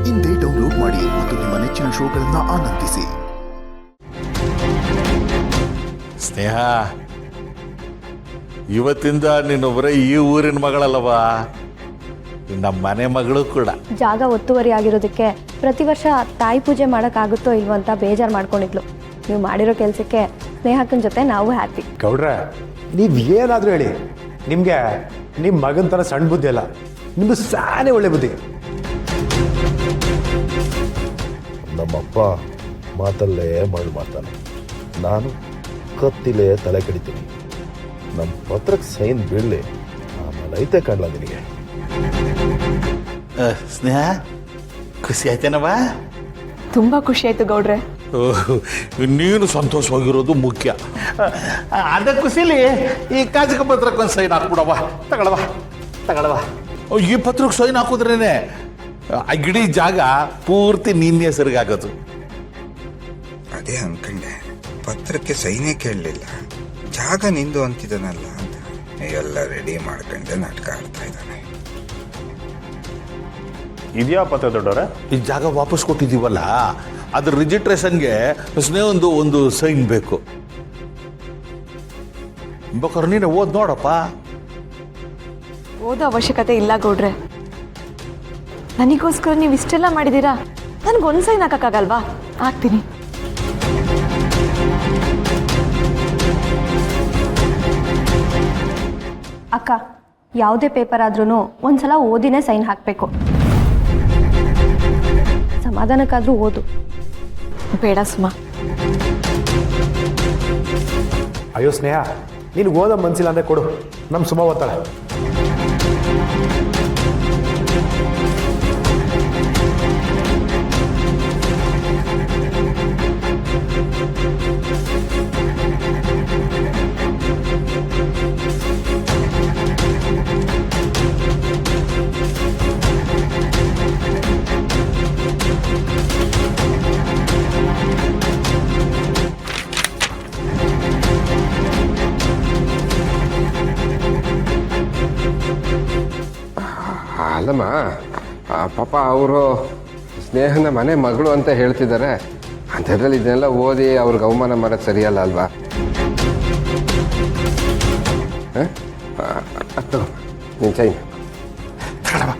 ಇಂದೇ ಡೌನ್ಲೋಡ್ ಮಾಡಿ ಮತ್ತು ನಿಮ್ಮ ನೆಚ್ಚಿನ ಶೋಗಳನ್ನು ಆನಂದಿಸಿ. ಸ್ನೇಹ, ಇವತ್ತಿಂದ ನೀನೊಬ್ಬರೇ ಈ ಊರಿನ ಮಗಳಲ್ಲವಾ, ನಮ್ಮ ಮನೆ ಮಗಳು ಕೂಡ. ಜಾಗ ಒತ್ತುವರಿ ಆಗಿರೋದಕ್ಕೆ ಪ್ರತಿ ವರ್ಷ ತಾಯಿ ಪೂಜೆ ಮಾಡೋಕ್ಕಾಗುತ್ತೋ ಇಲ್ವೋ ಅಂತ ಬೇಜಾರು ಮಾಡ್ಕೊಂಡಿದ್ಲು. ನೀವು ಮಾಡಿರೋ ಕೆಲಸಕ್ಕೆ ಸ್ನೇಹಕ್ಕನ ಜೊತೆ ನಾವು ಹ್ಯಾಪಿ. ಗೌಡ್ರೆ, ನೀವು ಏನಾದರೂ ಹೇಳಿ, ನಿಮಗೆ ನಿಮ್ಮ ಮಗನ ಥರ ಸಣ್ಣ ಬುದ್ಧಿ ಅಲ್ಲ, ನಿಮ್ಗೆ ಸಾನೇ ಒಳ್ಳೆ ಬುದ್ಧಿ. ನಮ್ಮಪ್ಪ ಮಾತಲ್ಲೇ ಮರಳು ಮಾಡ್ತಾನೆ, ನಾನು ಕತ್ತಿಲೇ ತಲೆ ಕಡಿತೀನಿ. ನಮ್ಮ ಪತ್ರಕ್ಕೆ ಸೈನ್ ಬೀಳಲಿ, ಆಮೇಲೆ ಐತೆ ಕಾಣಲ್ಲ ನಿನಗೆ. ಸ್ನೇಹ, ಖುಷಿ ಆಯ್ತೇನವ? ತುಂಬಾ ಖುಷಿ ಆಯ್ತು ಗೌಡ್ರೆ. ನೀನು ಸಂತೋಷವಾಗಿರೋದು ಮುಖ್ಯ. ಅದ ಖುಷಿಲಿ ಈ ಕಾಜಕ ಪತ್ರಕ್ಕೆ ಒಂದು ಸೈನ್ ಹಾಕ್ಬಿಡವ. ತಗೊಳವ. ಈ ಪತ್ರಕ್ಕೆ ಸೈನ್ ಹಾಕಿದ್ರೇನೆ ಆ ಇಡೀ ಜಾಗ ಪೂರ್ತಿ ನಿನ್ನ ಹೆಸರಿಗೆ ಆಗೋದು. ಅದೇ ಅನ್ಕಂಡೆ, ಪತ್ರಕ್ಕೆ ಸೈನೇ ಕೇಳಲಿಲ್ಲ, ಜಾಗ ನಿಂದು ಅಂತಿದ್ದಾನಲ್ಲ ಅಂತ ಎಲ್ಲ ರೆಡಿ ಮಾಡ್ಕೊಂಡೆ ನಾಟಕ ಆಡ್ತಾ ಇದ್ದಾನೆ. ಇದೆಯಾ ಪತ್ರ ದೊಡ್ಡವ್ರೆ? ಈ ಜಾಗ ವಾಪಸ್ ಕೊಟ್ಟಿದ್ದೀವಲ್ಲ, ಅದ್ರ ರಿಜಿಸ್ಟ್ರೇಷನ್ಗೆ ಸ್ನೇಹಂದು ಒಂದು ಸೈನ್ ಬೇಕು. ಬೇಕಾದ್ರೆ ನೀನು ಓದ್ ನೋಡಪ್ಪ. ಓದೋ ಅವಶ್ಯಕತೆ ಇಲ್ಲ ಗೌಡ್ರೆ. ನನಗೋಸ್ಕರ ನೀವು ಇಷ್ಟೆಲ್ಲ ಮಾಡಿದ್ದೀರಾ, ನನಗೊಂದು ಸೈನ್ ಹಾಕಕ್ಕಾಗಲ್ವಾ? ಹಾಕ್ತೀನಿ. ಅಕ್ಕ, ಯಾವುದೇ ಪೇಪರ್ ಆದ್ರೂ ಒಂದ್ಸಲ ಓದಿನೇ ಸೈನ್ ಹಾಕಬೇಕು. ಸಮಾಧಾನಕ್ಕಾದ್ರೂ ಓದು. ಬೇಡ ಸುಮಾ. ಅಯ್ಯೋ ಸ್ನೇಹ, ನೀನು ಓದೋ ಮನ್ಸಿಲ್ಲ ಅಂದರೆ ಕೊಡು, ನಮ್ಮ ಸುಮ ಓದ್ತಾಳೆ. ಅಲ್ಲಮ್ಮ, ಪಾಪ ಅವರು ಸ್ನೇಹನ ಮನೆ ಮಗಳು ಅಂತ ಹೇಳ್ತಿದ್ದಾರೆ. ಅಂಥದ್ರಲ್ಲಿ ಇದನ್ನೆಲ್ಲ ಓದಿ ಅವ್ರಿಗೆ ಅವಮಾನ ಮಾಡೋದು ಸರಿಯಲ್ಲ ಅಲ್ವಾ? ನೀನು ಸೈನ್ ತಗೊಳವ.